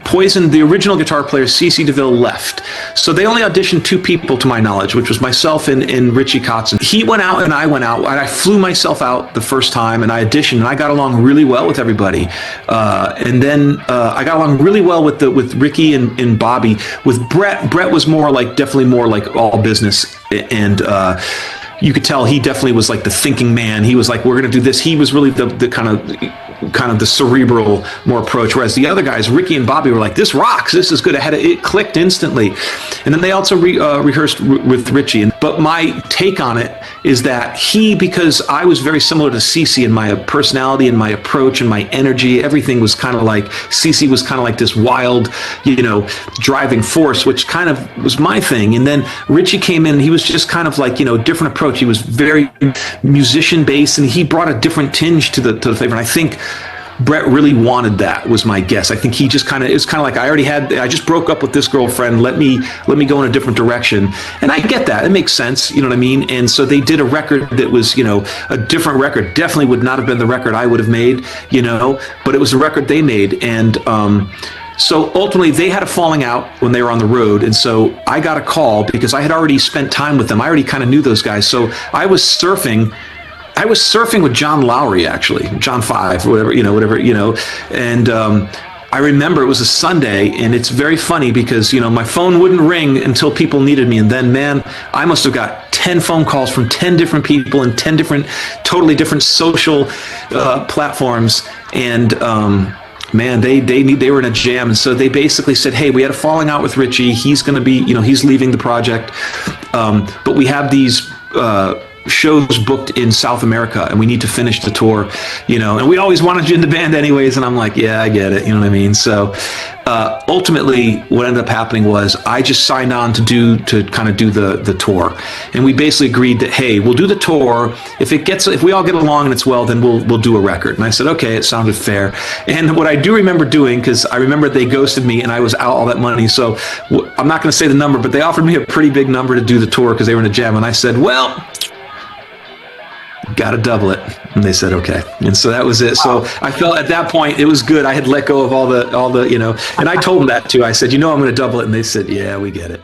Poison, the original guitar player, CeCe DeVille, left. So they only auditioned 2 people to my knowledge, which was myself and Richie Kotzen. He went out and I went out. And I flew myself out the first time and I auditioned and I got along really well with everybody. And then I got along really well with Ricky and Bobby. With Brett was definitely more like all business. And you could tell he definitely was like the thinking man. He was like, we're going to do this. He was really the kind of the cerebral more approach, whereas the other guys, Ricky and Bobby, were like, this rocks, this is good. It clicked instantly. And then they also rehearsed with Richie. But my take on it is that because I was very similar to CeCe in my personality and my approach and my energy, everything was kind of like, CeCe was kind of like this wild, driving force, which kind of was my thing. And then Richie came in, he was just kind of like, different approach. He was very musician based and he brought a different tinge to the flavor. And I think Brett really wanted that, was my guess. I think he just it's kind of like, I just broke up with this girlfriend, let me go in a different direction. And I get that, it makes sense, you know what I mean? And so they did a record that was, a different record. Definitely would not have been the record I would have made, but it was a record they made. And so ultimately they had a falling out when they were on the road. And so I got a call because I had already spent time with them. I already kind of knew those guys. So I was surfing with John Lowry, actually, John 5, whatever. And I remember it was a Sunday, and it's very funny because, my phone wouldn't ring until people needed me. And then, man, I must have got 10 phone calls from 10 different people in 10 different, totally different social platforms. And, man, they were in a jam. And so they basically said, hey, we had a falling out with Richie. He's going to be, he's leaving the project. But we have these shows booked in South America and we need to finish the tour, and we always wanted you in the band anyways. And I'm like, yeah, I get it. You know what I mean? So ultimately what ended up happening was I just signed on to kind of do the tour. And we basically agreed that, hey, we'll do the tour. If we all get along and it's well, then we'll do a record. And I said, okay, it sounded fair. And what I do remember doing, because I remember they ghosted me and I was out all that money. So I'm not going to say the number, but they offered me a pretty big number to do the tour because they were in a jam. And I said, well, got to double it. And they said, okay. And so that was it. So I felt at that point it was good. I had let go of all the, and I told them that too. I said, I'm going to double it. And they said, yeah, we get it.